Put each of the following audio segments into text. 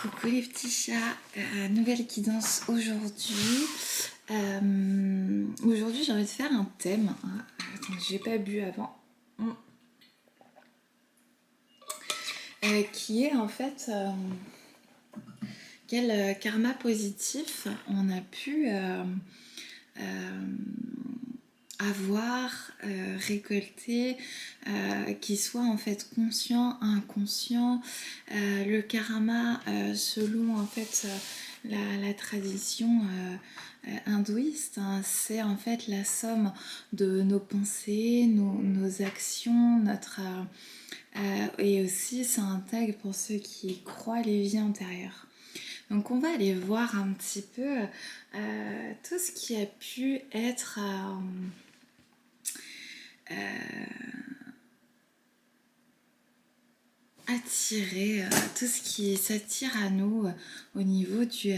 Coucou les petits chats, nouvelle guidance aujourd'hui. Aujourd'hui j'ai envie de faire un thème. Attends, j'ai pas bu avant. Qui est en fait quel karma positif on a pu avoir, récolté, qui soit en fait conscient, inconscient. Le karma, selon en fait la tradition hindouiste, hein, c'est en fait la somme de nos pensées, nos actions, et aussi ça intègre pour ceux qui croient les vies antérieures. Donc on va aller voir un petit peu tout ce qui a pu être attiré, tout ce qui s'attire à nous au niveau du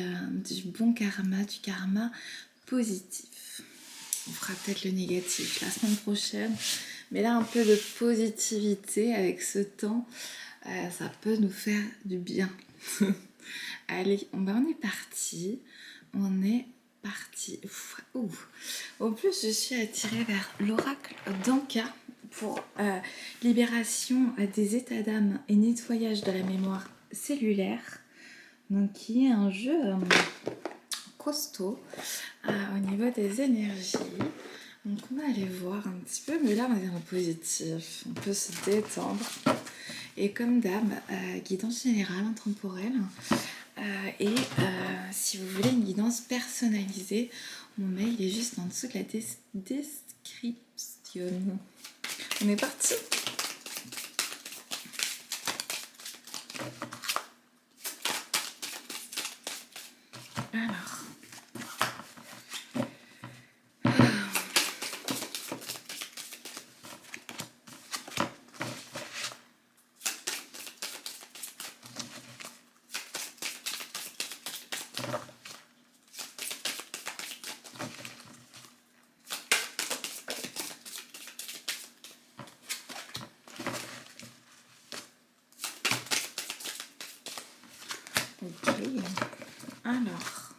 bon karma, du karma positif. On fera peut-être le négatif la semaine prochaine, mais là un peu de positivité avec ce temps, ça peut nous faire du bien. Allez, on est parti. On est parti. En plus, je suis attirée vers l'oracle d'Anka pour libération des états d'âme et nettoyage de la mémoire cellulaire. Donc, qui est un jeu costaud au niveau des énergies. Donc, on va aller voir un petit peu, mais là, on est en positif. On peut se détendre. Et comme d'hab, guidance générale, intemporelle. Si vous voulez une guidance personnalisée, mon mail est juste en dessous de la description. On est parti. Alors. Ok. Alors.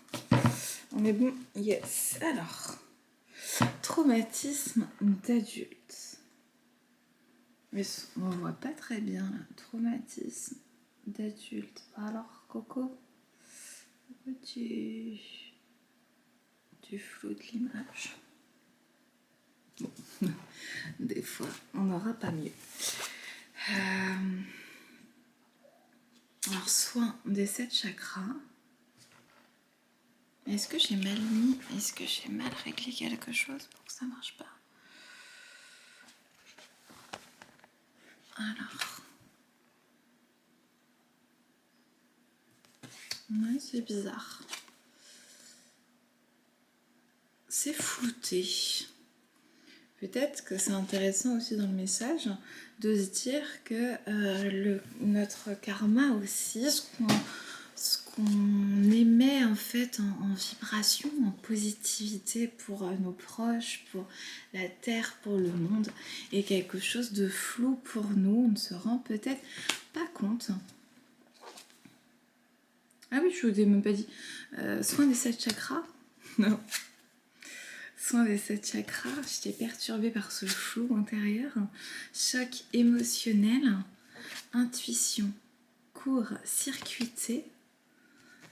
On est bon. Yes. Alors. Traumatisme d'adulte. Mais on voit pas très bien là. Traumatisme d'adulte. Alors, Coco, tu floutes l'image. Bon. Des fois, on n'aura pas mieux. Alors, soin des 7 chakras. Est-ce que j'ai mal mis? Est-ce que j'ai mal réglé quelque chose pour que ça marche pas? Alors. Ouais, c'est bizarre. C'est flouté. Peut-être que c'est intéressant aussi dans le message de se dire que notre karma aussi, ce qu'on émet en fait en vibration, en positivité pour nos proches, pour la terre, pour le monde, est quelque chose de flou pour nous. On ne se rend peut-être pas compte. Ah oui, je vous ai même pas dit. Soin des 7 chakras? Non. Soin des 7 chakras, j'étais perturbée par ce flou intérieur. Choc émotionnel, intuition, court-circuité,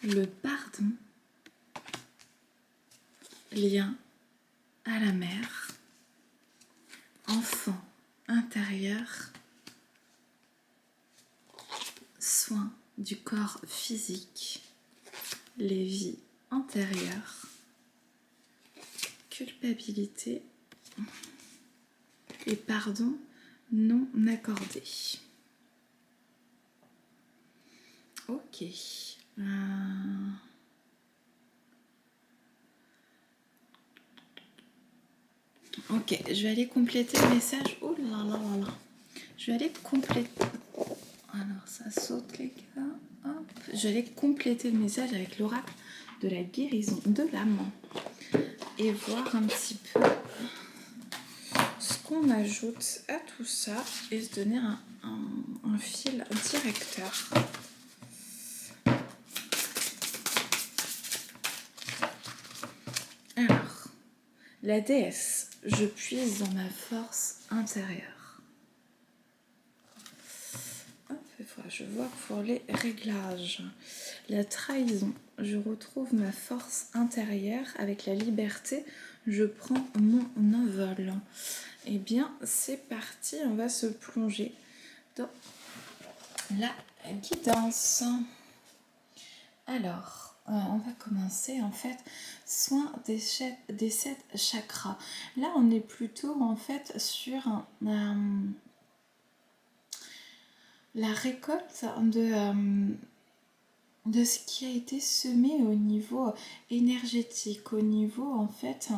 le pardon, lien à la mer, enfant intérieur, soin du corps physique, les vies antérieures, culpabilité et pardon non accordé. Ok. Ok, je vais aller compléter le message. Oh là là là là. Je vais aller compléter. Alors ça saute les gars. Hop. Je vais aller compléter le message avec l'oracle de la guérison de l'âme et voir un petit peu ce qu'on ajoute à tout ça et se donner un fil directeur. Alors, la déesse, je puise dans ma force intérieure. Hop, je vois pour les réglages. La trahison, je retrouve ma force intérieure avec la liberté, je prends mon envol. Eh bien, c'est parti, on va se plonger dans la guidance. Alors, on va commencer en fait soin des 7 chakras. Là, on est plutôt en fait sur la récolte de ce qui a été semé au niveau énergétique, au niveau en fait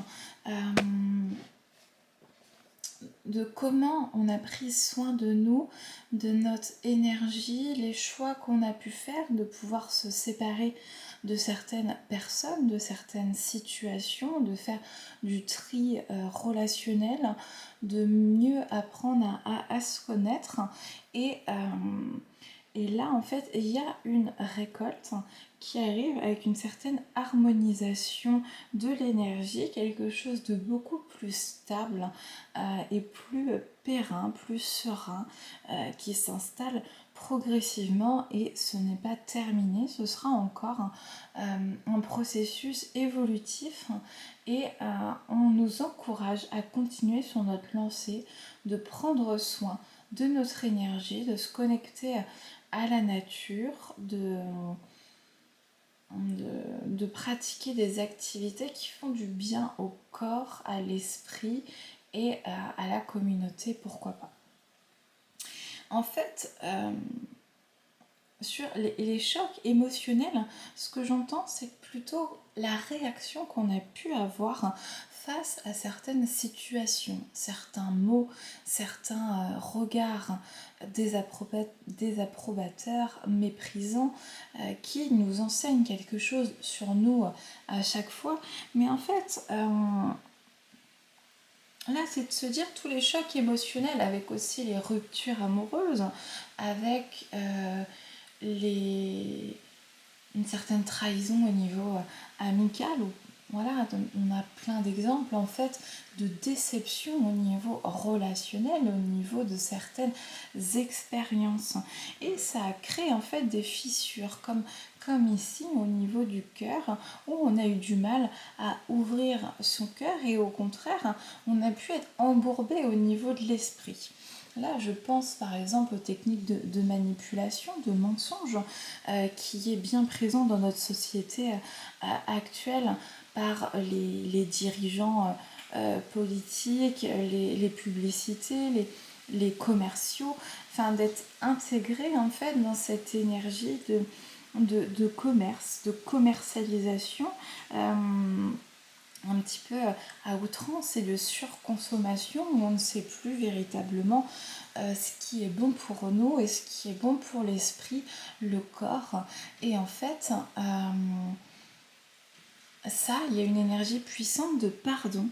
de comment on a pris soin de nous, de notre énergie, les choix qu'on a pu faire, de pouvoir se séparer de certaines personnes, de certaines situations, de faire du tri relationnel, de mieux apprendre à se connaître et là, en fait, il y a une récolte qui arrive avec une certaine harmonisation de l'énergie, quelque chose de beaucoup plus stable et plus périn, plus serein, qui s'installe progressivement et ce n'est pas terminé, ce sera encore un processus évolutif et on nous encourage à continuer sur notre lancée, de prendre soin de notre énergie, de se connecter à la nature, de pratiquer des activités qui font du bien au corps, à l'esprit et à la communauté, pourquoi pas. En fait, sur les chocs émotionnels, ce que j'entends, c'est plutôt la réaction qu'on a pu avoir face à certaines situations, certains mots, certains regards désapprobateurs, méprisants, qui nous enseignent quelque chose sur nous à chaque fois. Mais en fait, là, c'est de se dire tous les chocs émotionnels, avec aussi les ruptures amoureuses, avec une certaine trahison au niveau amical, ou voilà, on a plein d'exemples en fait de déception au niveau relationnel, au niveau de certaines expériences. Et ça a créé en fait des fissures, comme ici au niveau du cœur, où on a eu du mal à ouvrir son cœur et au contraire, on a pu être embourbé au niveau de l'esprit. Là, je pense par exemple aux techniques de manipulation, de mensonge, qui est bien présent dans notre société actuelle par les dirigeants politiques, les publicités, les commerciaux, enfin d'être intégrés en fait dans cette énergie de commerce, de commercialisation. Un petit peu à outrance et de surconsommation où on ne sait plus véritablement ce qui est bon pour nous et ce qui est bon pour l'esprit, le corps. Et en fait, ça, il y a une énergie puissante de pardon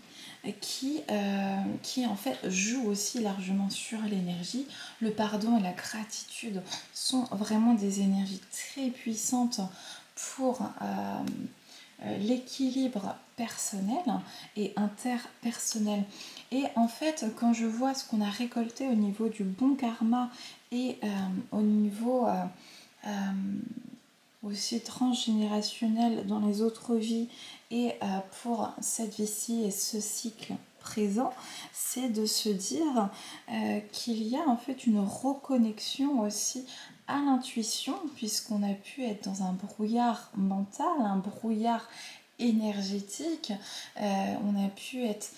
qui en fait joue aussi largement sur l'énergie. Le pardon et la gratitude sont vraiment des énergies très puissantes pour l'équilibre personnel et interpersonnel. Et en fait, quand je vois ce qu'on a récolté au niveau du bon karma et au niveau aussi transgénérationnel dans les autres vies et pour cette vie-ci et ce cycle présent, c'est de se dire qu'il y a en fait une reconnexion aussi à l'intuition, puisqu'on a pu être dans un brouillard mental, un brouillard énergétique, on a pu être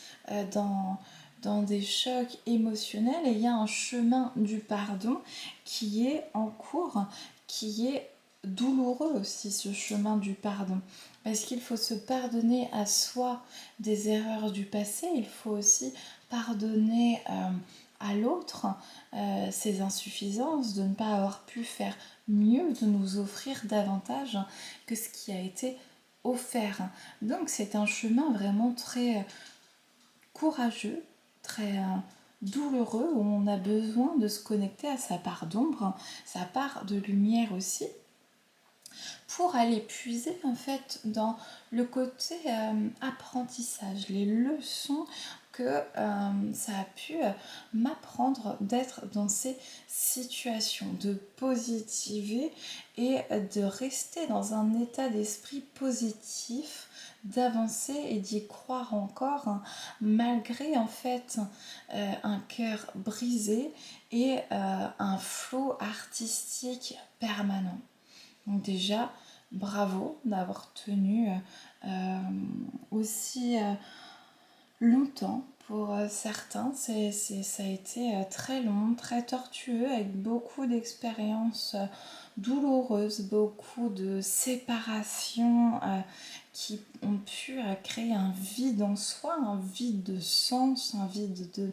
dans des chocs émotionnels et il y a un chemin du pardon qui est en cours, qui est douloureux aussi, ce chemin du pardon, parce qu'il faut se pardonner à soi des erreurs du passé, il faut aussi pardonner à l'autre ses insuffisances, de ne pas avoir pu faire mieux, de nous offrir davantage que ce qui a été offert. Donc c'est un chemin vraiment très courageux, très douloureux, où on a besoin de se connecter à sa part d'ombre, sa part de lumière aussi, pour aller puiser en fait dans le côté apprentissage, les leçons que ça a pu m'apprendre d'être dans ces situations, de positiver et de rester dans un état d'esprit positif, d'avancer et d'y croire encore, hein, malgré en fait un cœur brisé et un flot artistique permanent. Donc déjà, bravo d'avoir tenu aussi longtemps pour certains. Ça a été très long, très tortueux, avec beaucoup d'expériences douloureuses, beaucoup de séparations qui ont pu créer un vide en soi, un vide de sens, un vide de...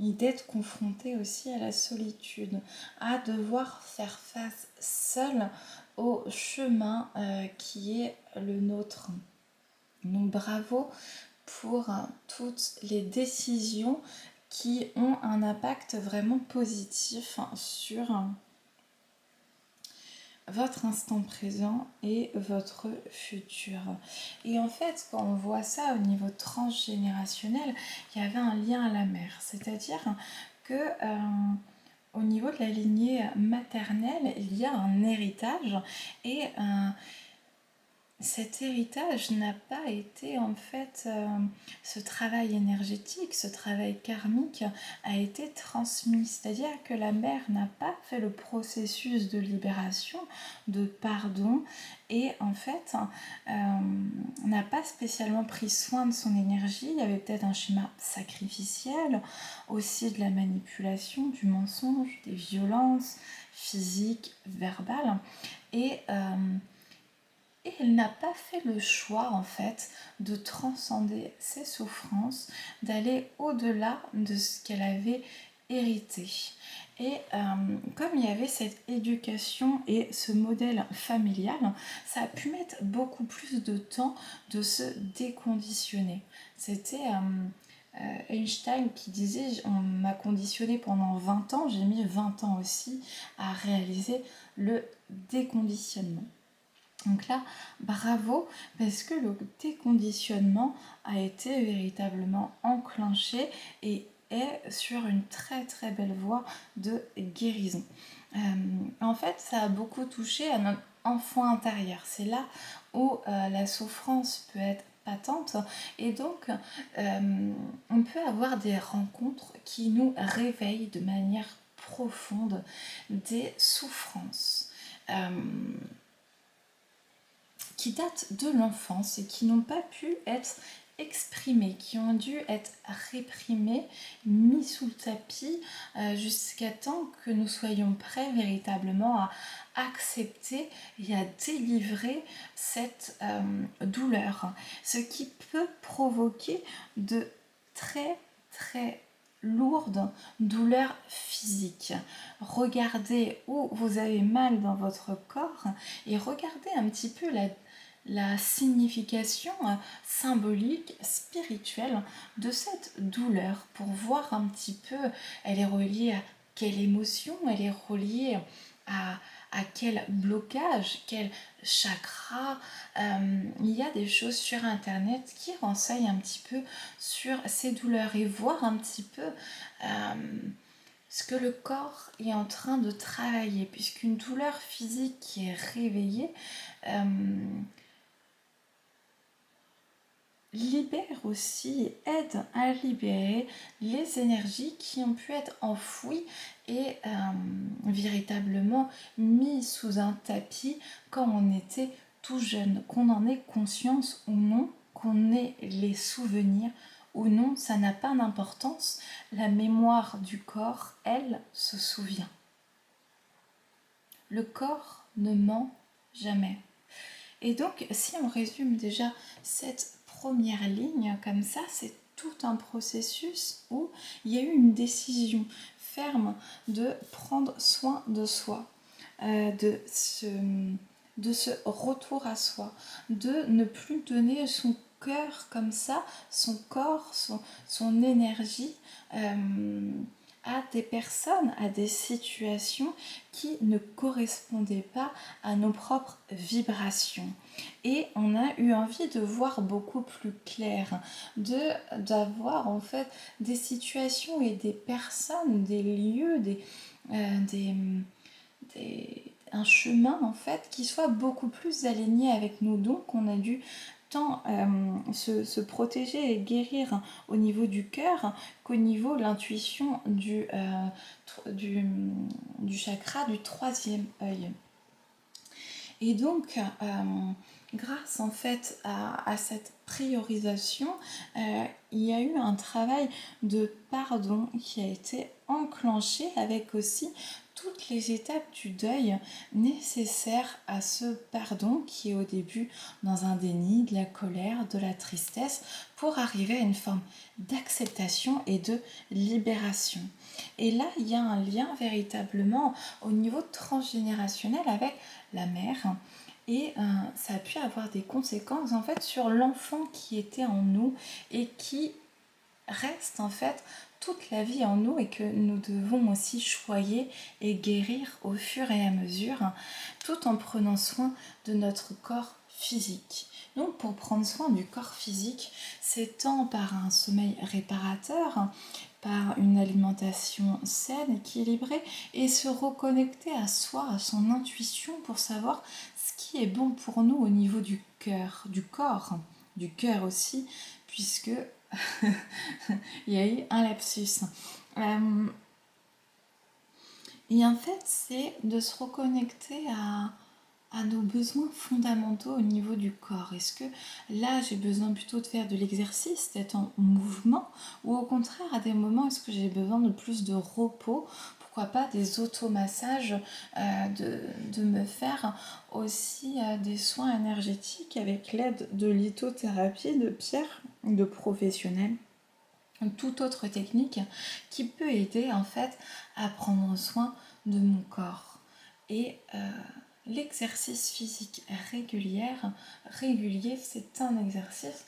et d'être confronté aussi à la solitude, à devoir faire face seul au chemin qui est le nôtre. Donc bravo pour toutes les décisions qui ont un impact vraiment positif sur votre instant présent et votre futur. Et en fait, quand on voit ça au niveau transgénérationnel, il y avait un lien à la mère. C'est-à-dire que au niveau de la lignée maternelle, il y a un héritage et cet héritage n'a pas été en fait, ce travail énergétique, ce travail karmique a été transmis. C'est-à-dire que la mère n'a pas fait le processus de libération, de pardon et en fait n'a pas spécialement pris soin de son énergie. Il y avait peut-être un schéma sacrificiel, aussi de la manipulation, du mensonge, des violences physiques, verbales et elle n'a pas fait le choix en fait de transcender ses souffrances, d'aller au-delà de ce qu'elle avait hérité. Et comme il y avait cette éducation et ce modèle familial, ça a pu mettre beaucoup plus de temps de se déconditionner. C'était Einstein qui disait on m'a conditionné pendant 20 ans, j'ai mis 20 ans aussi à réaliser le déconditionnement. Donc là, bravo, parce que le déconditionnement a été véritablement enclenché et est sur une très très belle voie de guérison. En fait, ça a beaucoup touché à notre enfant intérieur. C'est là où la souffrance peut être patente et donc on peut avoir des rencontres qui nous réveillent de manière profonde des souffrances. Qui datent de l'enfance et qui n'ont pas pu être exprimés, qui ont dû être réprimés, mis sous le tapis jusqu'à temps que nous soyons prêts véritablement à accepter et à délivrer cette douleur. Ce qui peut provoquer de très très lourdes douleurs physiques. Regardez où vous avez mal dans votre corps et regardez un petit peu la signification symbolique, spirituelle de cette douleur pour voir un petit peu, elle est reliée à quelle émotion, elle est reliée à quel blocage, quel chakra. Il y a des choses sur internet qui renseignent un petit peu sur ces douleurs et voir un petit peu ce que le corps est en train de travailler, puisqu'une douleur physique qui est réveillée libère aussi, aide à libérer les énergies qui ont pu être enfouies et véritablement mises sous un tapis quand on était tout jeune, qu'on en ait conscience ou non, qu'on ait les souvenirs ou non, ça n'a pas d'importance. La mémoire du corps, elle, se souvient. Le corps ne ment jamais. Et donc, si on résume déjà cette première ligne comme ça, c'est tout un processus où il y a eu une décision ferme de prendre soin de soi, de ce retour à soi, de ne plus donner son cœur comme ça, son corps, son énergie à des personnes, à des situations qui ne correspondaient pas à nos propres vibrations. Et on a eu envie de voir beaucoup plus clair, d'avoir en fait des situations et des personnes, des lieux, un chemin en fait qui soit beaucoup plus aligné avec nous. Donc on a dû tant se protéger et guérir au niveau du cœur qu'au niveau de l'intuition du chakra du troisième œil. Et donc, grâce en fait à cette priorisation, il y a eu un travail de pardon qui a été enclenché avec aussi toutes les étapes du deuil nécessaires à ce pardon qui est au début dans un déni, de la colère, de la tristesse, pour arriver à une forme d'acceptation et de libération. Et là, il y a un lien véritablement au niveau transgénérationnel avec la mère. Et ça a pu avoir des conséquences en fait sur l'enfant qui était en nous et qui reste en fait toute la vie en nous et que nous devons aussi choyer et guérir au fur et à mesure, tout en prenant soin de notre corps physique. Donc pour prendre soin du corps physique, c'est tant par un sommeil réparateur, par une alimentation saine, équilibrée, et se reconnecter à soi, à son intuition pour savoir ce qui est bon pour nous au niveau du cœur, du corps, du cœur aussi, puisque il y a eu un lapsus. Et en fait, c'est de se reconnecter à nos besoins fondamentaux au niveau du corps. Est-ce que là, j'ai besoin plutôt de faire de l'exercice, d'être en mouvement, ou au contraire, à des moments, est-ce que j'ai besoin de plus de repos? Pourquoi pas des automassages, de me faire aussi des soins énergétiques avec l'aide de lithothérapie, de pierres, de professionnels, toute autre technique qui peut aider en fait à prendre soin de mon corps. Et l'exercice physique régulier, c'est un exercice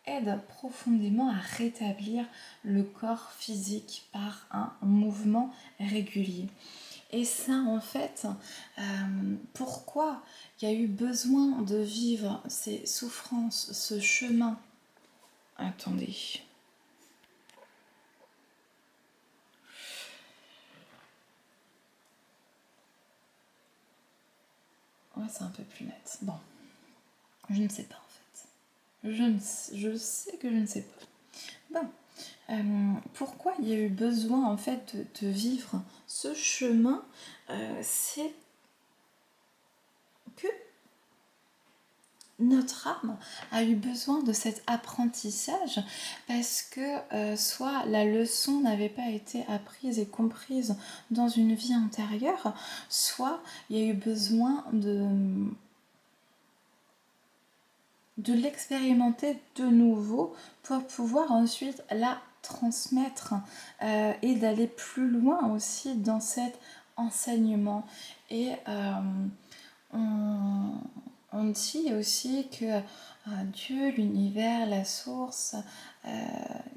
aide profondément à rétablir le corps physique par un mouvement régulier. Et ça, en fait, pourquoi il y a eu besoin de vivre ces souffrances, ce chemin. Attendez. Ouais, c'est un peu plus net. Bon, je ne sais pas en fait. Je sais que je ne sais pas. Bon, pourquoi il y a eu besoin en fait de vivre ce chemin, c'est que notre âme a eu besoin de cet apprentissage parce que soit la leçon n'avait pas été apprise et comprise dans une vie antérieure, soit il y a eu besoin de l'expérimenter de nouveau pour pouvoir ensuite la transmettre et d'aller plus loin aussi dans cet enseignement. Et on dit aussi que Dieu, l'univers, la source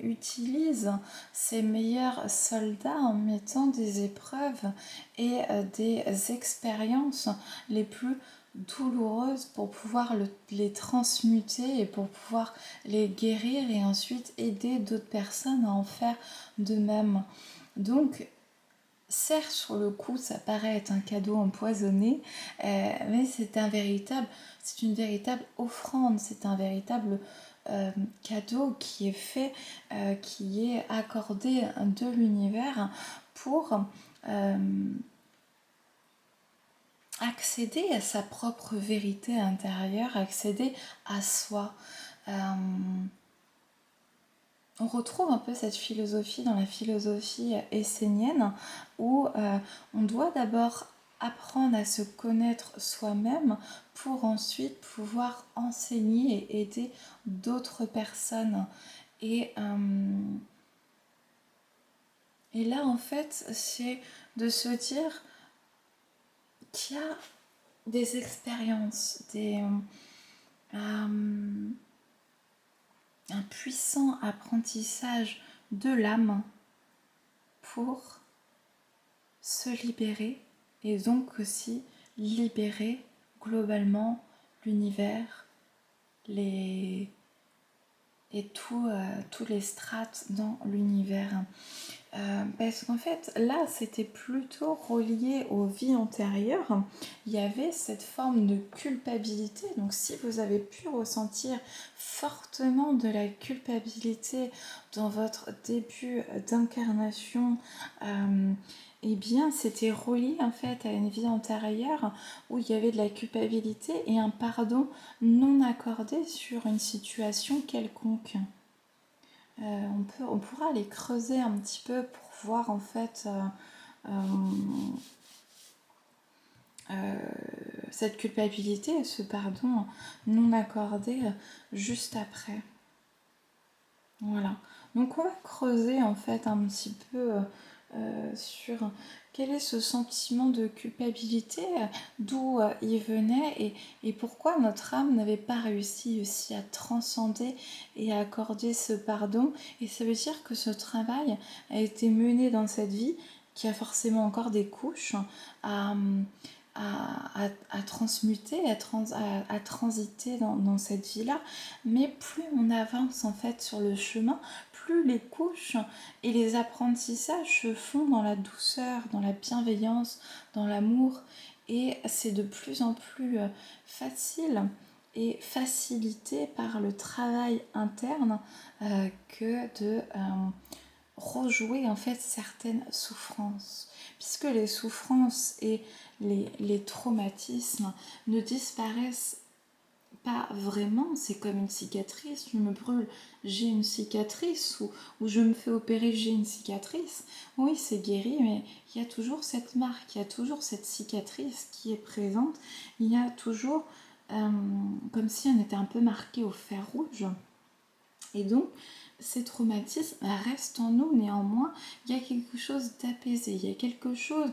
utilise ses meilleurs soldats en mettant des épreuves et des expériences les plus douloureuses pour pouvoir les transmuter et pour pouvoir les guérir et ensuite aider d'autres personnes à en faire de même. Donc, certes, sur le coup, ça paraît être un cadeau empoisonné, mais c'est une véritable offrande, c'est un véritable cadeau qui est fait, qui est accordé de l'univers pour accéder à sa propre vérité intérieure, accéder à soi. On retrouve un peu cette philosophie dans la philosophie essénienne où on doit d'abord apprendre à se connaître soi-même pour ensuite pouvoir enseigner et aider d'autres personnes. Et là, en fait, c'est de se dire qu'il y a des expériences, un puissant apprentissage de l'âme pour se libérer et donc aussi libérer globalement l'univers et tous les strates dans l'univers. Parce qu'en fait, là, c'était plutôt relié aux vies antérieures. Il y avait cette forme de culpabilité. Donc, si vous avez pu ressentir fortement de la culpabilité dans votre début d'incarnation, eh bien, c'était relié en fait à une vie antérieure où il y avait de la culpabilité et un pardon non accordé sur une situation quelconque. On pourra aller creuser un petit peu pour voir en fait cette culpabilité et ce pardon non accordé juste après. Voilà. Donc on va creuser en fait un petit peu sur quel est ce sentiment de culpabilité, d'où il venait et pourquoi notre âme n'avait pas réussi aussi à transcender et à accorder ce pardon. Et ça veut dire que ce travail a été mené dans cette vie, qui a forcément encore des couches à transmuter, à transiter dans cette vie-là. Mais plus on avance en fait sur le chemin, plus les couches et les apprentissages se font dans la douceur, dans la bienveillance, dans l'amour. Et c'est de plus en plus facile et facilité par le travail interne que de rejouer en fait certaines souffrances. Puisque les souffrances et les traumatismes ne disparaissent pas vraiment, c'est comme une cicatrice, je me brûle, j'ai une cicatrice, ou je me fais opérer, j'ai une cicatrice. Oui, c'est guéri, mais il y a toujours cette marque, il y a toujours cette cicatrice qui est présente, il y a toujours comme si on était un peu marqué au fer rouge. Et donc, ces traumatismes restent en nous, néanmoins, il y a quelque chose d'apaisé, il y a quelque chose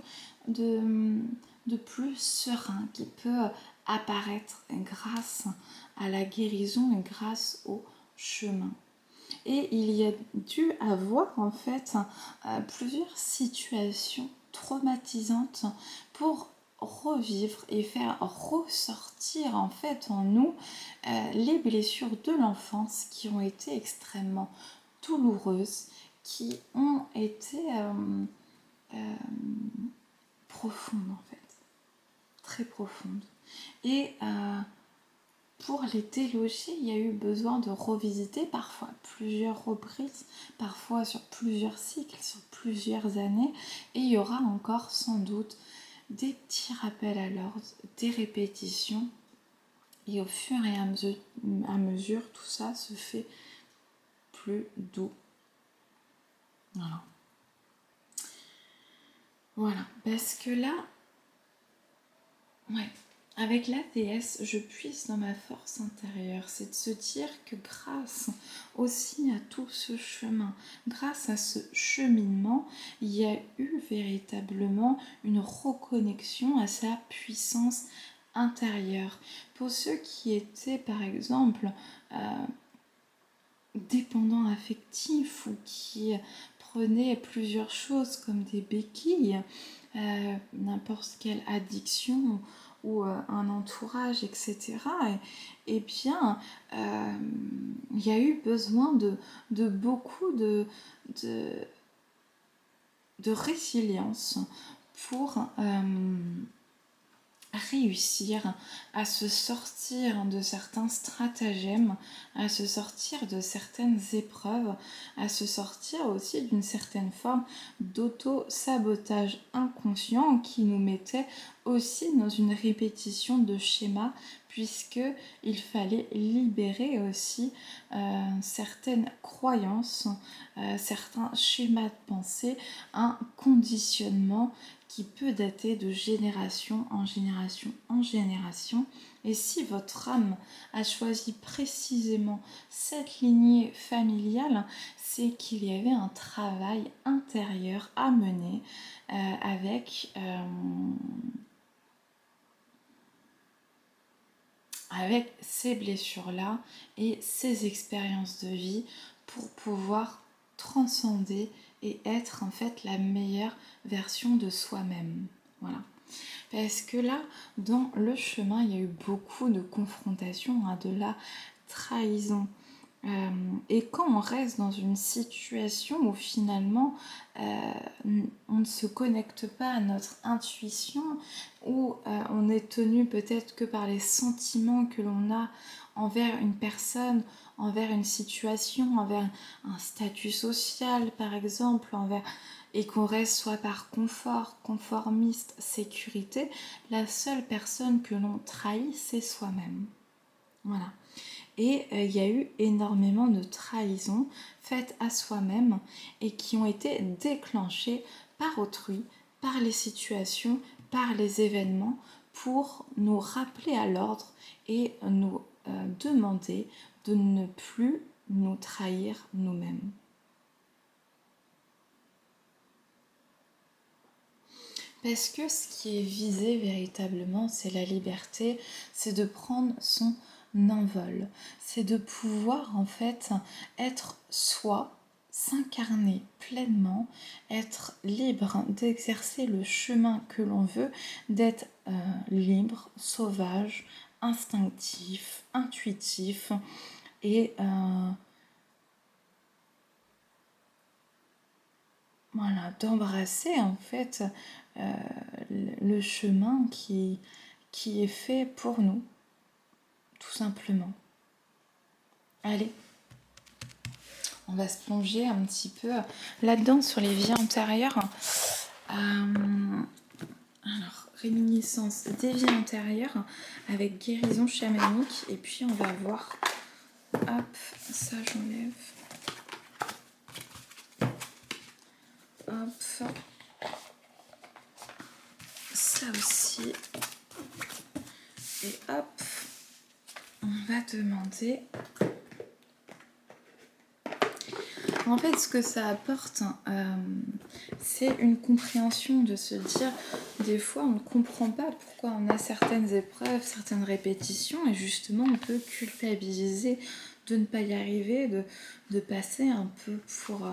de plus serein qui peut apparaître grâce à la guérison et grâce au chemin. Et il y a dû avoir en fait plusieurs situations traumatisantes pour revivre et faire ressortir en fait en nous les blessures de l'enfance qui ont été extrêmement douloureuses, qui ont été profondes en fait, très profondes. Et pour les déloger, il y a eu besoin de revisiter parfois plusieurs reprises, parfois sur plusieurs cycles, sur plusieurs années, et il y aura encore sans doute des petits rappels à l'ordre, des répétitions, et au fur et à mesure tout ça se fait plus doux. Voilà. Voilà, parce que là, ouais. Avec la déesse, je puise dans ma force intérieure, c'est de se dire que grâce aussi à tout ce chemin, grâce à ce cheminement, il y a eu véritablement une reconnexion à sa puissance intérieure. Pour ceux qui étaient par exemple dépendants affectifs ou qui prenaient plusieurs choses comme des béquilles, n'importe quelle addiction ou un entourage, etc. Et bien, il y a eu besoin de beaucoup de résilience pour réussir à se sortir de certains stratagèmes, à se sortir de certaines épreuves, à se sortir aussi d'une certaine forme d'auto-sabotage inconscient qui nous mettait aussi dans une répétition de schémas, puisqu'il fallait libérer aussi certaines croyances, certains schémas de pensée, un conditionnement qui peut dater de génération en génération en génération. Et si votre âme a choisi précisément cette lignée familiale, c'est qu'il y avait un travail intérieur à mener avec ces blessures-là et ces expériences de vie pour pouvoir transcender et être en fait la meilleure version de soi-même. Voilà. Parce que là, dans le chemin, il y a eu beaucoup de confrontations, de la trahison. Et quand on reste dans une situation où finalement on ne se connecte pas à notre intuition, où on est tenu peut-être que par les sentiments que l'on a envers une personne, envers une situation, envers un statut social par exemple, et qu'on reste soit par confort, conformiste, sécurité, la seule personne que l'on trahit, c'est soi-même. Voilà. Et il y a eu énormément de trahisons faites à soi-même et qui ont été déclenchées par autrui, par les situations, par les événements pour nous rappeler à l'ordre et nous demander de ne plus nous trahir nous-mêmes. Parce que ce qui est visé véritablement, c'est la liberté, c'est de prendre son envol, c'est de pouvoir en fait être soi, s'incarner pleinement, être libre d'exercer le chemin que l'on veut, d'être libre, sauvage, instinctif, intuitif et voilà, d'embrasser en fait le chemin qui est fait pour nous, tout simplement. Allez, on va se plonger un petit peu là-dedans sur les vies antérieures. Alors, réminiscence des vies antérieures avec guérison chamanique. Et puis on va voir. Hop, ça j'enlève. Hop. Ça aussi. Et hop, on va demander. En fait, ce que ça apporte, c'est une compréhension de se dire, des fois, on ne comprend pas pourquoi on a certaines épreuves, certaines répétitions, et justement, on peut culpabiliser de ne pas y arriver, de passer un peu pour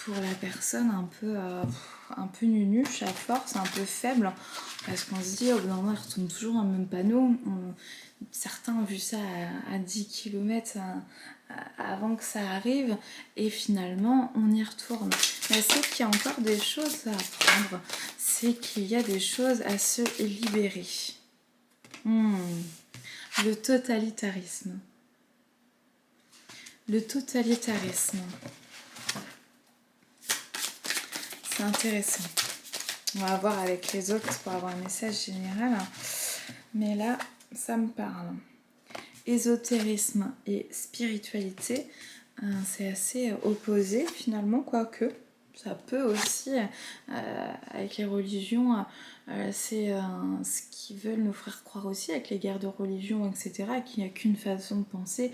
la personne un peu nunuche à force, un peu faible, parce qu'on se dit, oh non, on retourne toujours dans le même panneau. Certains ont vu ça à 10 km avant que ça arrive, et finalement on y retourne. Mais c'est qu'il y a encore des choses à apprendre, c'est qu'il y a des choses à se libérer. Le totalitarisme. Le totalitarisme. C'est intéressant. On va voir avec les autres pour avoir un message général. Mais là, ça me parle. Ésotérisme et spiritualité, c'est assez opposé finalement, quoique ça peut aussi, avec les religions, c'est ce qu'ils veulent nous faire croire aussi avec les guerres de religion, etc., qu'il n'y a qu'une façon de penser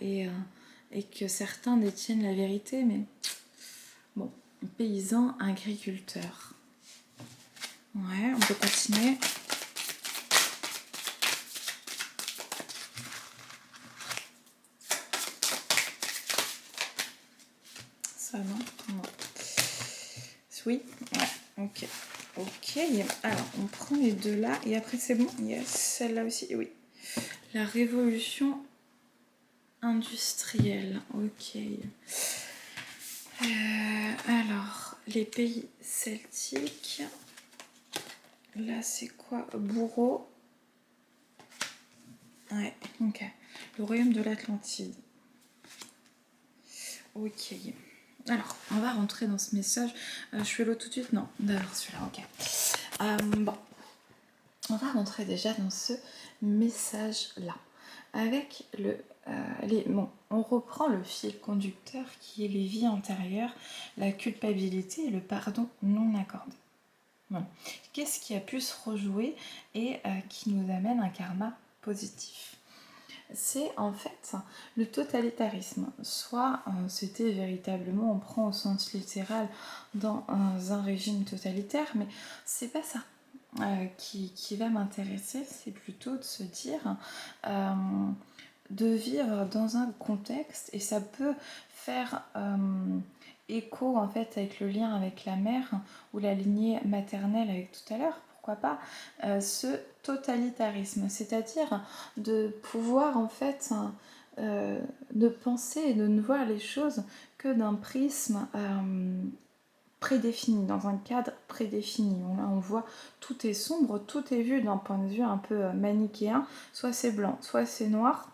et que certains détiennent la vérité, mais bon, paysans, agriculteurs. Ouais, on peut continuer. Ça, non? Non. Oui, ouais, ok. Ok, alors on prend les deux là, et après c'est bon? Yes, celle-là aussi, oui. La révolution industrielle, ok. Alors, les pays celtiques, là c'est quoi? Bourreau. Ouais, ok. Le royaume de l'Atlantide. Ok. Alors, on va rentrer dans ce message. Je fais l'autre tout de suite? Non, d'accord, celui-là, ok. Bon, on va rentrer déjà dans ce message-là. Avec on reprend le fil conducteur qui est les vies antérieures, la culpabilité et le pardon non accordé. Voilà. Qu'est-ce qui a pu se rejouer et qui nous amène un karma positif? C'est en fait le totalitarisme. Soit c'était véritablement, on prend au sens littéral dans un régime totalitaire, mais c'est pas ça qui va m'intéresser, c'est plutôt de se dire de vivre dans un contexte, et ça peut faire écho en fait avec le lien avec la mère ou la lignée maternelle avec tout à l'heure, pourquoi pas, ce totalitarisme, c'est-à-dire de pouvoir en fait de penser et de ne voir les choses que d'un prisme prédéfini, dans un cadre prédéfini. Là, on voit tout est sombre, tout est vu d'un point de vue un peu manichéen, soit c'est blanc, soit c'est noir,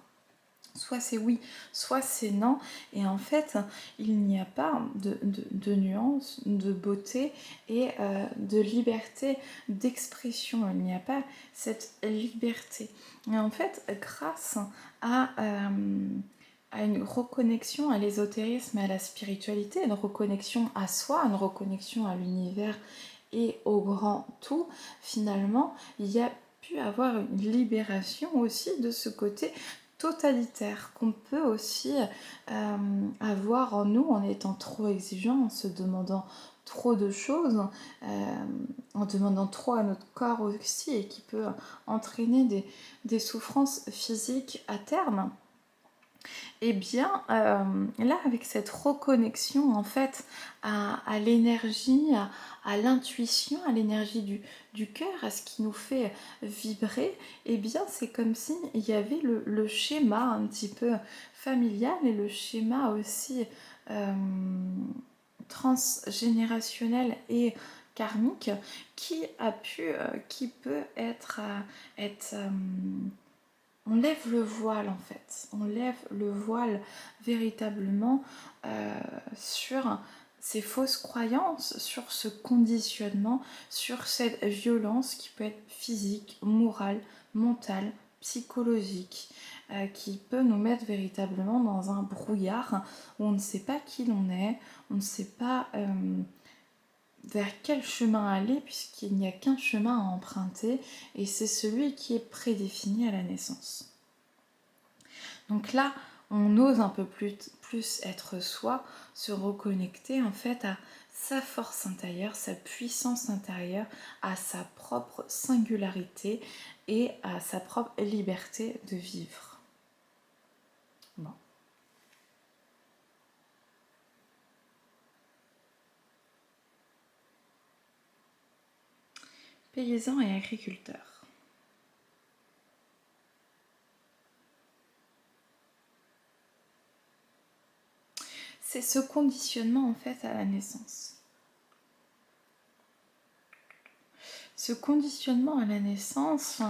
soit c'est oui, soit c'est non. Et en fait, il n'y a pas de nuance, de beauté et de liberté d'expression. Il n'y a pas cette liberté. Et en fait, grâce à une reconnexion à l'ésotérisme et à la spiritualité, une reconnexion à soi, une reconnexion à l'univers et au grand tout, finalement, il y a pu avoir une libération aussi de ce côté totalitaire qu'on peut aussi avoir en nous en étant trop exigeant, en se demandant trop de choses, en demandant trop à notre corps aussi et qui peut entraîner des souffrances physiques à terme. Et bien là, avec cette reconnexion en fait à l'énergie, à l'intuition, à l'énergie du cœur, à ce qui nous fait vibrer, et bien c'est comme si il y avait le schéma un petit peu familial et le schéma aussi transgénérationnel et karmique qui peut être on lève le voile en fait, on lève le voile véritablement sur ces fausses croyances, sur ce conditionnement, sur cette violence qui peut être physique, morale, mentale, psychologique, qui peut nous mettre véritablement dans un brouillard où on ne sait pas qui l'on est, on ne sait pas vers quel chemin aller puisqu'il n'y a qu'un chemin à emprunter et c'est celui qui est prédéfini à la naissance. Donc là, on ose un peu plus être soi, se reconnecter en fait à sa force intérieure, sa puissance intérieure, à sa propre singularité et à sa propre liberté de vivre. Bon. Paysans et agriculteurs. C'est ce conditionnement en fait à la naissance. Ce conditionnement à la naissance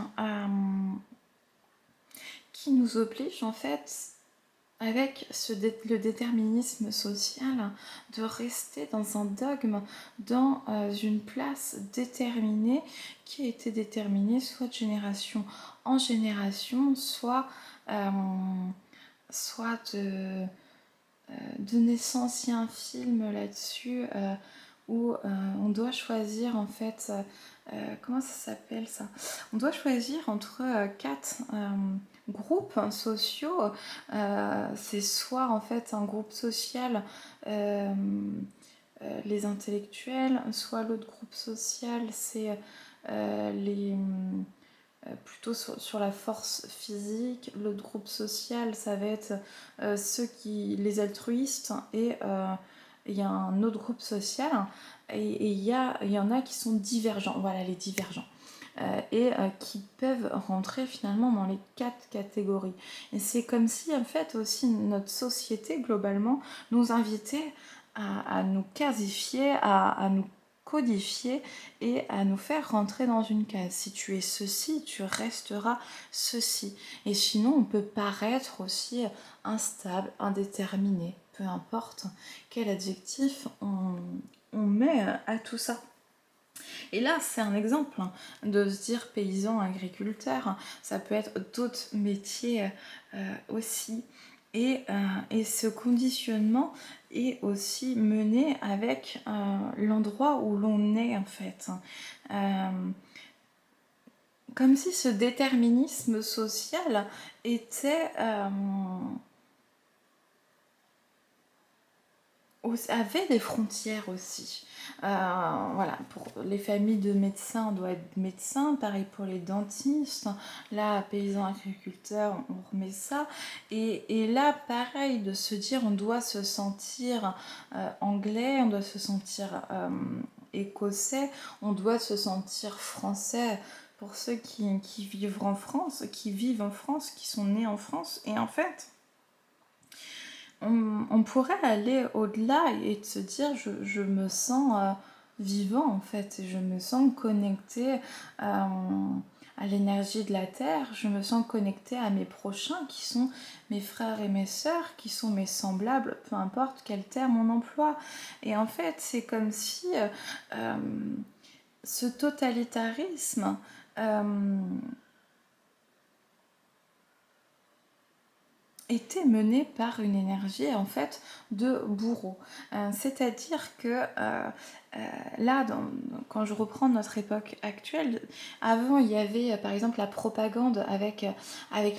qui nous oblige en fait avec le déterminisme social de rester dans un dogme, dans une place déterminée qui a été déterminée soit de génération en génération, soit de naissance. Il y a un film là-dessus où on doit choisir en fait, comment ça s'appelle ça? On doit choisir entre quatre groupes sociaux. C'est soit en fait un groupe social, les intellectuels, soit l'autre groupe social, c'est les plutôt sur la force physique. L'autre groupe social, ça va être les altruistes, et il y a un autre groupe social, et il y en a qui sont divergents, voilà, les divergents. Qui peuvent rentrer finalement dans les quatre catégories. Et c'est comme si en fait aussi notre société globalement nous invitait à nous casifier, à nous codifier et à nous faire rentrer dans une case. Si tu es ceci, tu resteras ceci. Et sinon, on peut paraître aussi instable, indéterminé, peu importe quel adjectif on met à tout ça. Et là, c'est un exemple de se dire paysan, agriculteur. Ça peut être d'autres métiers aussi. Et ce conditionnement est aussi mené avec l'endroit où l'on est en fait. Comme si ce déterminisme social était avait des frontières aussi. Voilà, pour les familles de médecins, on doit être médecin, pareil pour les dentistes. Là, paysans agriculteurs, on remet ça. Et là, pareil, de se dire on doit se sentir anglais, on doit se sentir écossais, on doit se sentir français pour ceux qui vivent en France, qui sont nés en France. Et en fait, on pourrait aller au-delà et de se dire je me sens vivant en fait, je me sens connecté à l'énergie de la terre, je me sens connecté à mes prochains qui sont mes frères et mes sœurs, qui sont mes semblables, peu importe quel terme on emploie. Et en fait, c'est comme si euh, ce totalitarisme était menée par une énergie en fait de bourreau. C'est-à-dire que là, quand je reprends notre époque actuelle, avant il y avait par exemple la propagande avec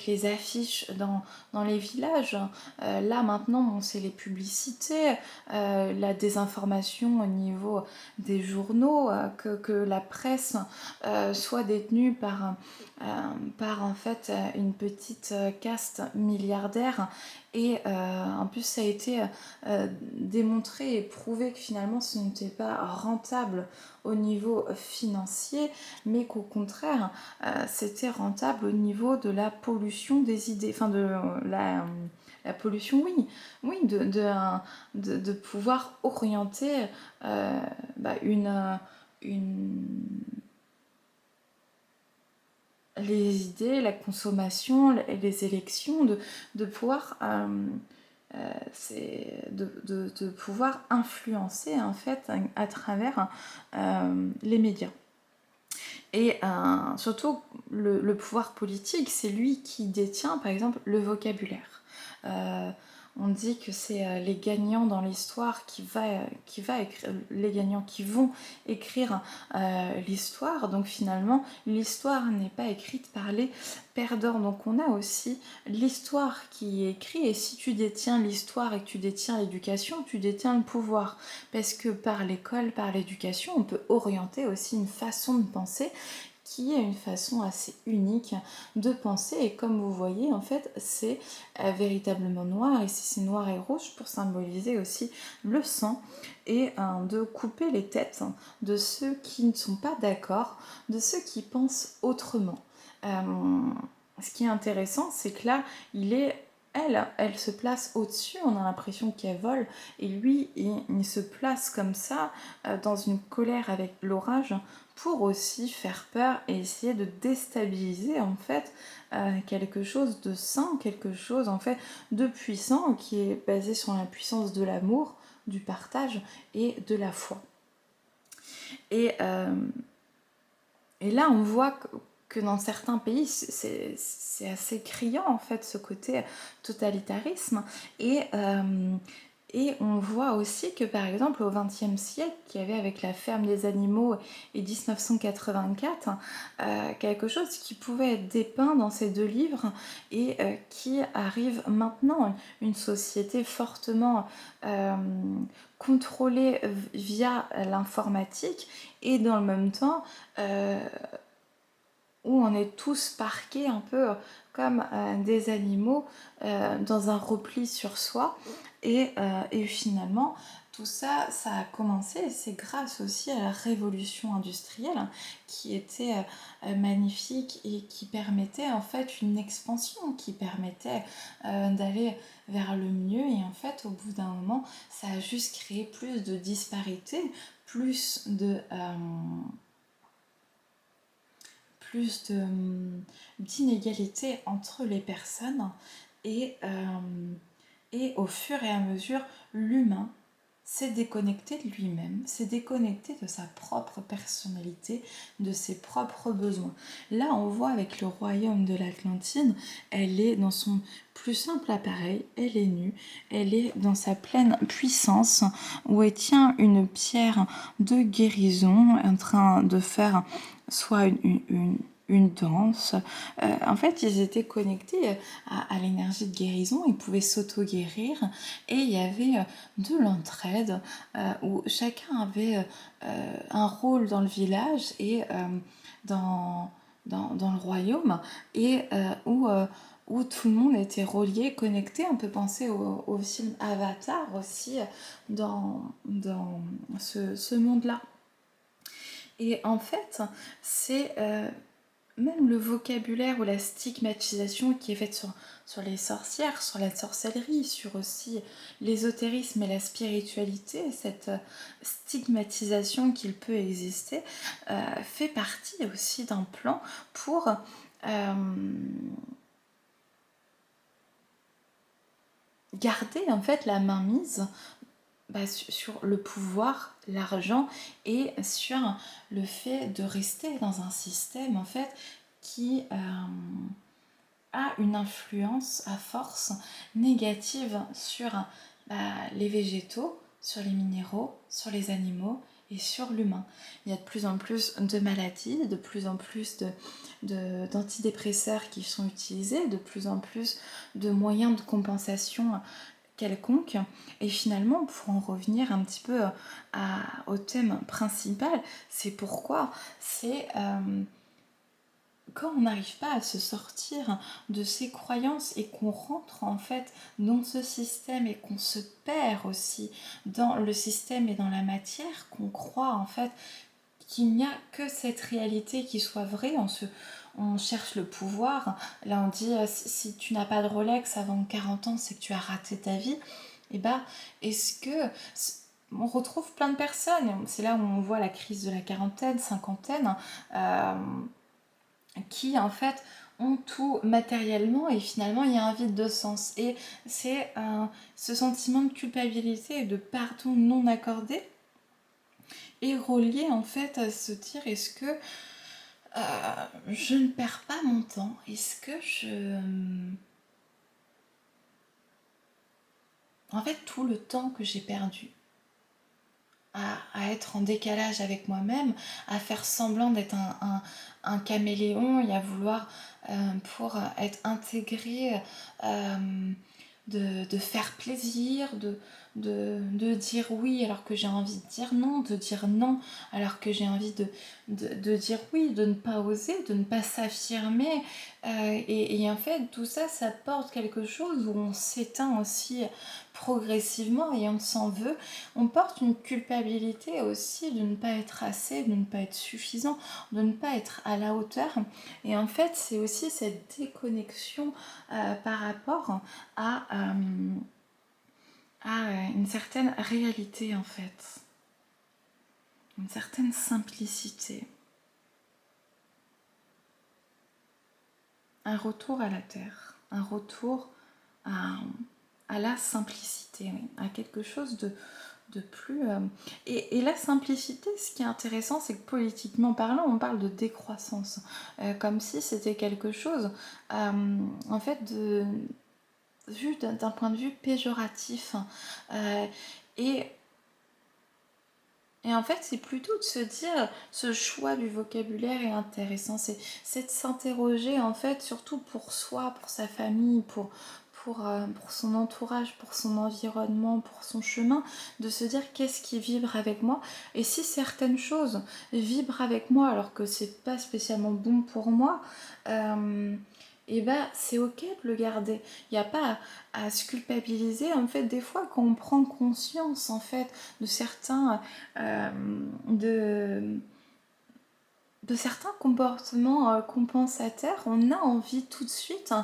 les affiches dans les villages. Là maintenant, bon, c'est les publicités, la désinformation au niveau des journaux, que la presse soit détenue par en fait une petite caste milliardaire. Et en plus ça a été démontré et prouvé que finalement ce n'était pas rentable au niveau financier, mais qu'au contraire c'était rentable au niveau de la pollution des idées, enfin de la pollution, oui, oui, de pouvoir orienter une les idées, la consommation, les élections, de pouvoir de pouvoir influencer en fait à travers les médias. Et surtout le pouvoir politique, c'est lui qui détient par exemple le vocabulaire. On dit que c'est les gagnants dans l'histoire qui va écrire, les gagnants qui vont écrire l'histoire. Donc finalement, l'histoire n'est pas écrite par les perdants. Donc on a aussi l'histoire qui est écrite. Et si tu détiens l'histoire et que tu détiens l'éducation, tu détiens le pouvoir. Parce que par l'école, par l'éducation, on peut orienter aussi une façon de penser qui est une façon assez unique de penser. Et comme vous voyez, en fait, c'est véritablement noir. Ici, c'est noir et rouge pour symboliser aussi le sang et de couper les têtes de ceux qui ne sont pas d'accord, de ceux qui pensent autrement. Ce qui est intéressant, c'est que là, elle se place au-dessus, on a l'impression qu'elle vole, et lui, il se place comme ça, dans une colère avec l'orage, pour aussi faire peur et essayer de déstabiliser en fait quelque chose de sain, quelque chose en fait de puissant qui est basé sur la puissance de l'amour, du partage et de la foi. Et, euh, et là on voit que dans certains pays c'est assez criant en fait ce côté totalitarisme et on voit aussi que par exemple au XXe siècle, qu'il y avait avec la ferme des animaux et 1984, quelque chose qui pouvait être dépeint dans ces deux livres et qui arrive maintenant, une société fortement contrôlée via l'informatique et dans le même temps où on est tous parqués un peu comme des animaux dans un repli sur soi. Et finalement, tout ça, ça a commencé, et c'est grâce aussi à la révolution industrielle qui était magnifique et qui permettait en fait une expansion, qui permettait d'aller vers le mieux. Et en fait, au bout d'un moment, ça a juste créé plus de disparités, plus d'inégalités entre les personnes et, et au fur et à mesure l'humain s'est déconnecté de lui-même, s'est déconnecté de sa propre personnalité, de ses propres besoins. Là on voit avec le royaume de l'Atlantide, elle est dans son plus simple appareil, elle est nue, elle est dans sa pleine puissance où elle tient une pierre de guérison en train de faire soit une danse. En fait, ils étaient connectés à l'énergie de guérison, ils pouvaient s'auto-guérir et il y avait de l'entraide où chacun avait un rôle dans le village et dans le royaume et où tout le monde était relié, connecté. On peut penser au film Avatar aussi dans ce monde-là. Et en fait, c'est même le vocabulaire ou la stigmatisation qui est faite sur les sorcières, sur la sorcellerie, sur aussi l'ésotérisme et la spiritualité, cette stigmatisation qu'il peut exister, fait partie aussi d'un plan pour garder en fait la mainmise sur le pouvoir, l'argent et sur le fait de rester dans un système en fait qui a une influence à force négative sur les végétaux, sur les minéraux, sur les animaux et sur l'humain. Il y a de plus en plus de maladies, de plus en plus d'antidépresseurs qui sont utilisés, de plus en plus de moyens de compensation quelconque. Et finalement, pour en revenir un petit peu au thème principal, c'est pourquoi c'est quand on n'arrive pas à se sortir de ces croyances et qu'on rentre en fait dans ce système et qu'on se perd aussi dans le système et dans la matière, qu'on croit en fait qu'il n'y a que cette réalité qui soit vraie, on cherche le pouvoir. Là on dit si tu n'as pas de Rolex avant 40 ans, c'est que tu as raté ta vie. Et est-ce que on retrouve plein de personnes, c'est là où on voit la crise de la quarantaine, cinquantaine, qui en fait ont tout matériellement et finalement il y a un vide de sens. Et c'est ce sentiment de culpabilité et de pardon non accordé est relié en fait à se dire est-ce que je ne perds pas mon temps, est-ce que en fait tout le temps que j'ai perdu à être en décalage avec moi-même, à faire semblant d'être un caméléon et à vouloir, pour être intégré, de faire plaisir, de dire oui alors que j'ai envie de dire non, de dire non alors que j'ai envie de dire oui, de ne pas oser, de ne pas s'affirmer. Et en fait, tout ça, ça porte quelque chose où on s'éteint aussi progressivement et on s'en veut. On porte une culpabilité aussi de ne pas être assez, de ne pas être suffisant, de ne pas être à la hauteur. Et en fait, c'est aussi cette déconnexion par rapport à une certaine réalité en fait, une certaine simplicité, un retour à la terre, un retour à la simplicité, oui, à quelque chose de plus... Et la simplicité, ce qui est intéressant, c'est que politiquement parlant, on parle de décroissance, comme si c'était quelque chose, en fait, vu d'un point de vue péjoratif. Et en fait, c'est plutôt de se dire, ce choix du vocabulaire est intéressant, c'est de s'interroger en fait, surtout pour soi, pour sa famille, pour son entourage, pour son environnement, pour son chemin, de se dire qu'est-ce qui vibre avec moi. Et si certaines choses vibrent avec moi alors que c'est pas spécialement bon pour moi, et c'est ok de le garder. Il n'y a pas à se culpabiliser. En fait, des fois, quand on prend conscience en fait de certains de certains comportements compensateurs, on a envie tout de suite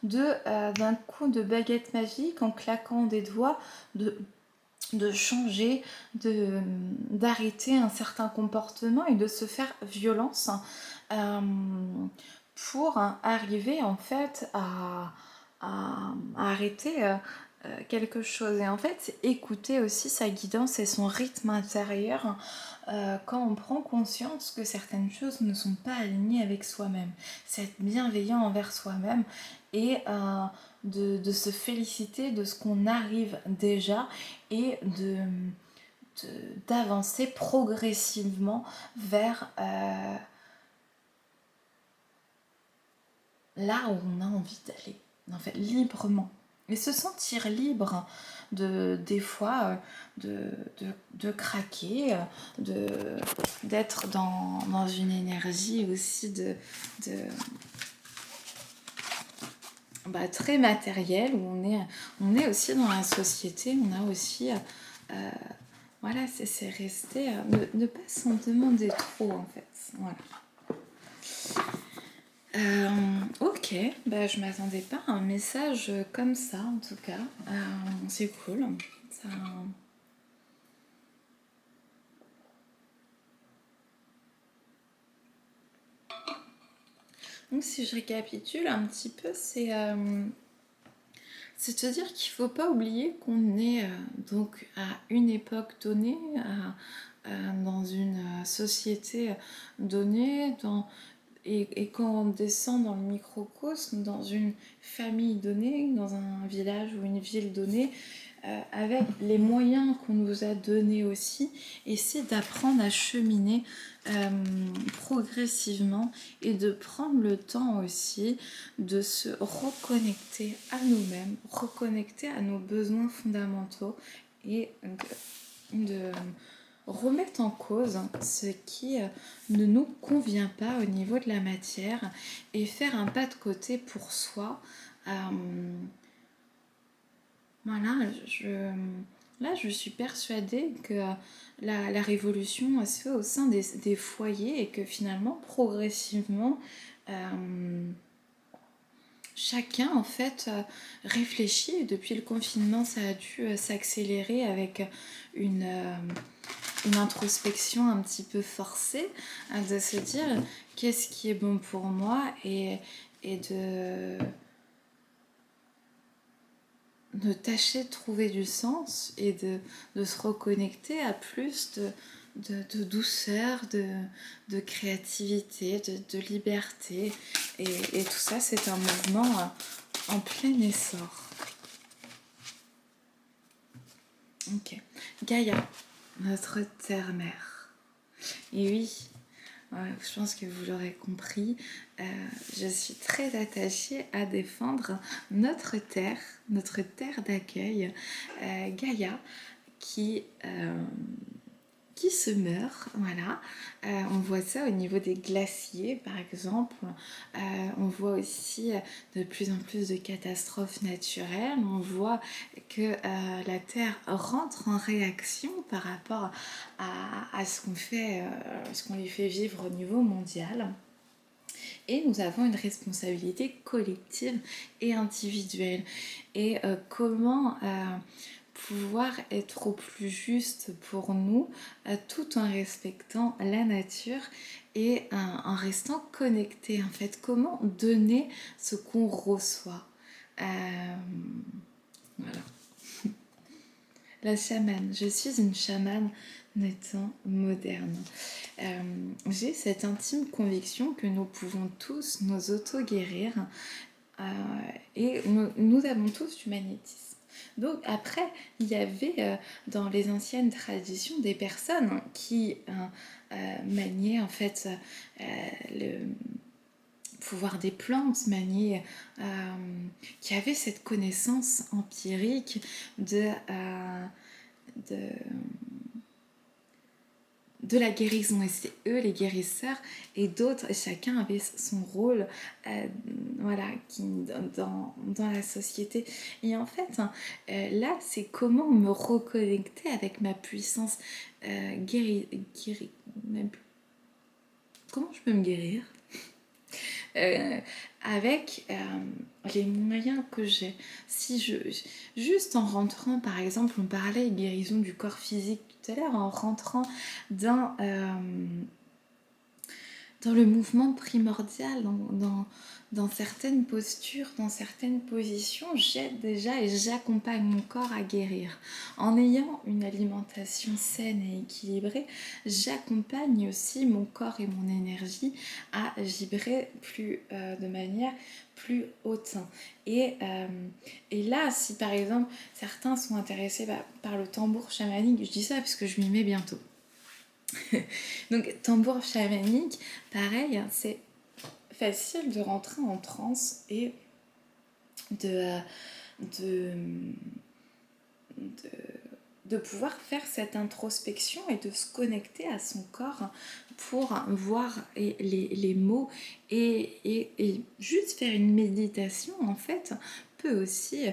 d'un coup de baguette magique en claquant des doigts de changer, d'arrêter un certain comportement et de se faire violence pour arriver en fait à arrêter quelque chose. Et en fait, c'est écouter aussi sa guidance et son rythme intérieur quand on prend conscience que certaines choses ne sont pas alignées avec soi-même. C'est être bienveillant envers soi-même et de se féliciter de ce qu'on arrive déjà et d'avancer progressivement vers là où on a envie d'aller, en fait, librement. Et se sentir libre des fois, de craquer, d'être dans une énergie aussi de très matérielle, où on est aussi dans la société, on a aussi... voilà, c'est rester... ne pas s'en demander trop, en fait. Voilà. Ok, je m'attendais pas à un message comme ça, en tout cas. C'est cool. Ça... Donc si je récapitule un petit peu, c'est te dire qu'il ne faut pas oublier qu'on est donc à une époque donnée, dans une société donnée, et quand on descend dans le microcosme, dans une famille donnée, dans un village ou une ville donnée, avec les moyens qu'on nous a donnés aussi, essayer d'apprendre à cheminer progressivement et de prendre le temps aussi de se reconnecter à nous-mêmes, reconnecter à nos besoins fondamentaux et de remettre en cause ce qui ne nous convient pas au niveau de la matière et faire un pas de côté pour soi. Voilà, là je suis persuadée que la révolution se fait au sein des foyers et que finalement progressivement chacun en fait réfléchit. Depuis le confinement ça a dû s'accélérer avec une introspection un petit peu forcée, de se dire qu'est-ce qui est bon pour moi et de tâcher de trouver du sens et de se reconnecter à plus de douceur, de créativité, de liberté. Et tout ça, c'est un mouvement en plein essor. Ok. Gaïa, notre terre-mère. Et oui, je pense que vous l'aurez compris, je suis très attachée à défendre notre terre d'accueil, Gaïa, qui se meurt, voilà. On voit ça au niveau des glaciers, par exemple. On voit aussi de plus en plus de catastrophes naturelles. On voit que la Terre rentre en réaction par rapport à ce qu'on fait, ce qu'on lui fait vivre au niveau mondial. Et nous avons une responsabilité collective et individuelle. Et comment pouvoir être au plus juste pour nous, tout en respectant la nature et en restant connecté. En fait, comment donner ce qu'on reçoit. Voilà. La chamane. Je suis une chamane natant moderne. J'ai cette intime conviction que nous pouvons tous nous auto-guérir et nous avons tous du magnétisme. Donc après, il y avait dans les anciennes traditions des personnes qui maniaient en fait le pouvoir des plantes, maniaient, qui avaient cette connaissance empirique de la guérison, et c'est eux les guérisseurs, et d'autres, chacun avait son rôle voilà, dans la société. Et en fait, là, c'est comment me reconnecter avec ma puissance comment je peux me guérir avec les moyens que j'ai. Juste en rentrant, par exemple, on parlait de guérison du corps physique tout à l'heure, en rentrant dans le mouvement primordial, dans certaines postures, dans certaines positions, j'aide déjà et j'accompagne mon corps à guérir. En ayant une alimentation saine et équilibrée, j'accompagne aussi mon corps et mon énergie à vibrer de manière plus haute. Et là, si par exemple certains sont intéressés par le tambour chamanique, je dis ça parce que je m'y mets bientôt. Donc tambour chamanique, pareil, c'est facile de rentrer en transe et de, de, de, de pouvoir faire cette introspection et de se connecter à son corps pour voir les mots et juste faire une méditation en fait peut aussi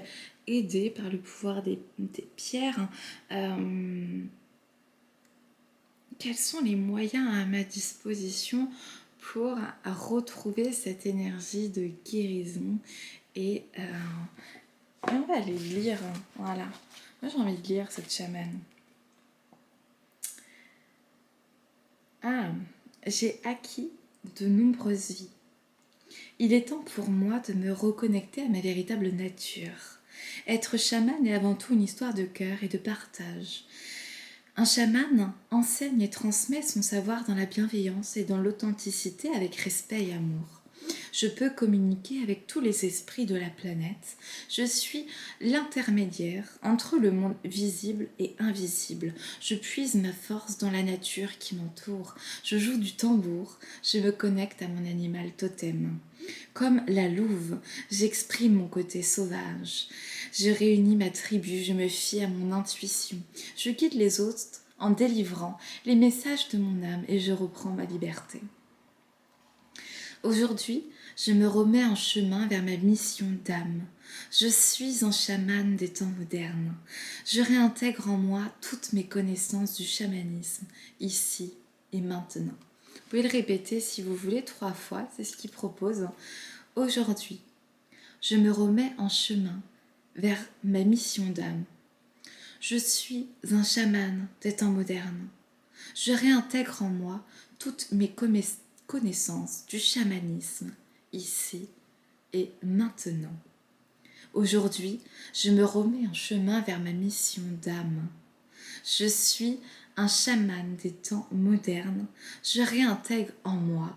aider par le pouvoir des pierres. Quels sont les moyens à ma disposition pour retrouver cette énergie de guérison et on va aller lire, voilà. Moi j'ai envie de lire cette chamane. Ah, j'ai acquis de nombreuses vies. Il est temps pour moi de me reconnecter à ma véritable nature. Être chaman est avant tout une histoire de cœur et de partage. Un chaman enseigne et transmet son savoir dans la bienveillance et dans l'authenticité avec respect et amour. Je peux communiquer avec tous les esprits de la planète. Je suis l'intermédiaire entre le monde visible et invisible. Je puise ma force dans la nature qui m'entoure. Je joue du tambour. Je me connecte à mon animal totem. Comme la louve, j'exprime mon côté sauvage. Je réunis ma tribu, je me fie à mon intuition. Je guide les autres en délivrant les messages de mon âme et je reprends ma liberté. Aujourd'hui, je me remets en chemin vers ma mission d'âme. Je suis un chaman des temps modernes. Je réintègre en moi toutes mes connaissances du chamanisme, ici et maintenant. Vous pouvez le répéter si vous voulez 3 fois, c'est ce qu'il propose. Aujourd'hui, je me remets en chemin vers ma mission d'âme. Je suis un chaman des temps modernes. Je réintègre en moi toutes mes connaissances du chamanisme, ici et maintenant. Aujourd'hui, je me remets en chemin vers ma mission d'âme. Je suis un chaman des temps modernes. Je réintègre en moi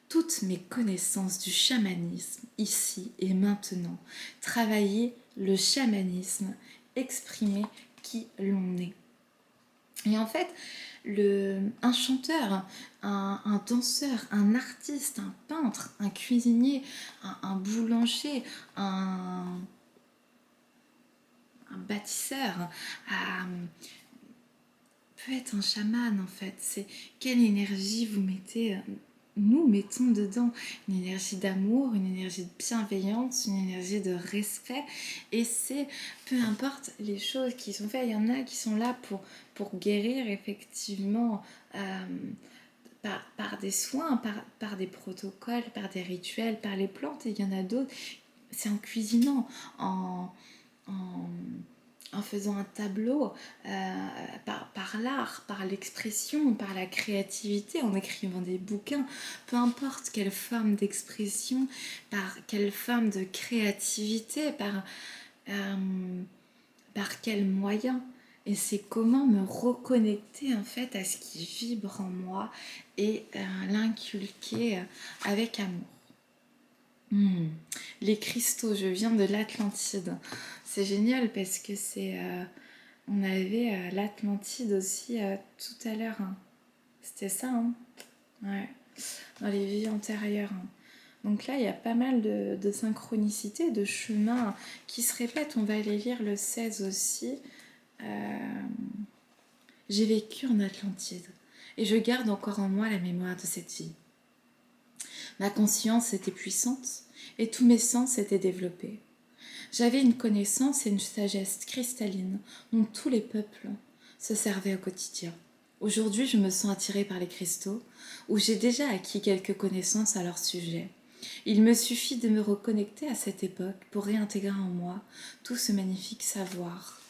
toutes mes connaissances du chamanisme, ici et maintenant. Travailler le chamanisme, exprimer qui l'on est. Et en fait, un chanteur, un danseur, un artiste, un peintre, un cuisinier, un boulanger, un bâtisseur, peut être un chaman en fait. C'est quelle énergie vous mettez, nous mettons dedans. Une énergie d'amour, une énergie de bienveillance, une énergie de respect. Et c'est, peu importe les choses qui sont faites, il y en a qui sont là pour guérir effectivement par des soins, par des protocoles, par des rituels, par les plantes. Et il y en a d'autres, c'est en cuisinant, en faisant un tableau, par l'art, par l'expression, par la créativité, en écrivant des bouquins, peu importe quelle forme d'expression, par quelle forme de créativité, par quel moyen. Et c'est comment me reconnecter en fait à ce qui vibre en moi et l'inculquer avec amour. Les cristaux, je viens de l'Atlantide. C'est génial parce que on avait l'Atlantide aussi tout à l'heure. Hein. C'était ça, hein. Ouais. Dans les vies antérieures. Hein. Donc là, il y a pas mal de synchronicités, de chemins qui se répètent. On va aller lire le 16 aussi. J'ai vécu en Atlantide et je garde encore en moi la mémoire de cette vie. Ma conscience était puissante et tous mes sens étaient développés. J'avais une connaissance et une sagesse cristalline dont tous les peuples se servaient au quotidien. Aujourd'hui, je me sens attirée par les cristaux, où j'ai déjà acquis quelques connaissances à leur sujet. Il me suffit de me reconnecter à cette époque pour réintégrer en moi tout ce magnifique savoir.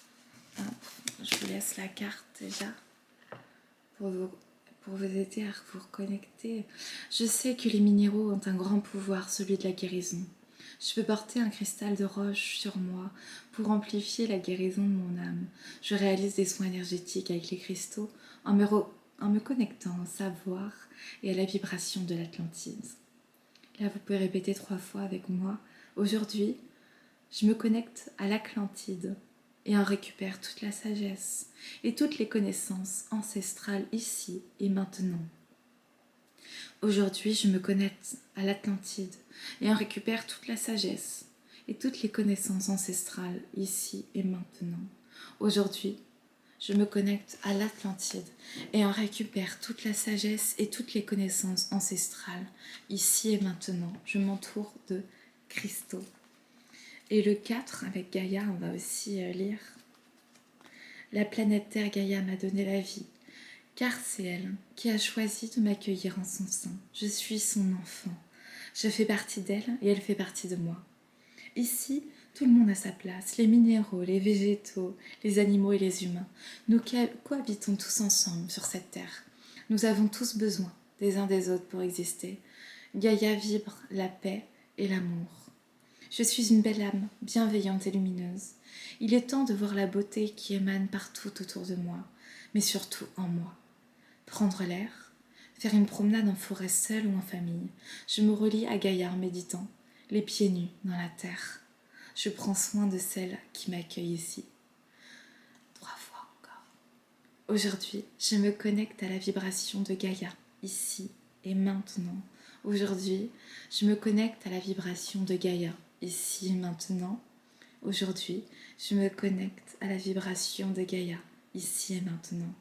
Je vous laisse la carte déjà pour vous aider à vous reconnecter. Je sais que les minéraux ont un grand pouvoir, celui de la guérison. Je peux porter un cristal de roche sur moi pour amplifier la guérison de mon âme. Je réalise des soins énergétiques avec les cristaux en me connectant au savoir et à la vibration de l'Atlantide. Là, vous pouvez répéter 3 fois avec moi. Aujourd'hui, je me connecte à l'Atlantide et en récupère toute la sagesse et toutes les connaissances ancestrales ici et maintenant. Aujourd'hui, je me connecte à l'Atlantide et en récupère toute la sagesse et toutes les connaissances ancestrales ici et maintenant. Aujourd'hui, je me connecte à l'Atlantide et en récupère toute la sagesse et toutes les connaissances ancestrales ici et maintenant. Je m'entoure de cristaux. Et le 4, avec Gaïa, on va aussi lire. La planète Terre Gaïa m'a donné la vie, car c'est elle qui a choisi de m'accueillir en son sein. Je suis son enfant. Je fais partie d'elle et elle fait partie de moi. Ici, tout le monde a sa place, les minéraux, les végétaux, les animaux et les humains. Nous cohabitons tous ensemble sur cette terre. Nous avons tous besoin des uns des autres pour exister. Gaïa vibre la paix et l'amour. Je suis une belle âme, bienveillante et lumineuse. Il est temps de voir la beauté qui émane partout autour de moi, mais surtout en moi. Prendre l'air, faire une promenade en forêt seule ou en famille. Je me relie à Gaïa en méditant, les pieds nus dans la terre. Je prends soin de celle qui m'accueille ici. 3 fois encore. Aujourd'hui, je me connecte à la vibration de Gaïa, ici et maintenant. Aujourd'hui, je me connecte à la vibration de Gaïa, ici et maintenant. Aujourd'hui, je me connecte à la vibration de Gaïa, ici et maintenant.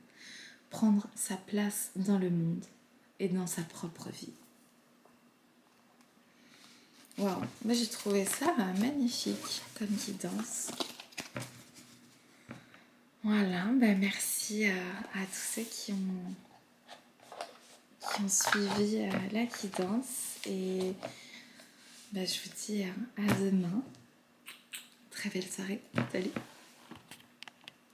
Prendre sa place dans le monde et dans sa propre vie. Waouh, moi j'ai trouvé ça magnifique comme guidance. Voilà, ben merci à tous ceux qui ont suivi la guidance et ben je vous dis à demain. Très belle soirée, salut.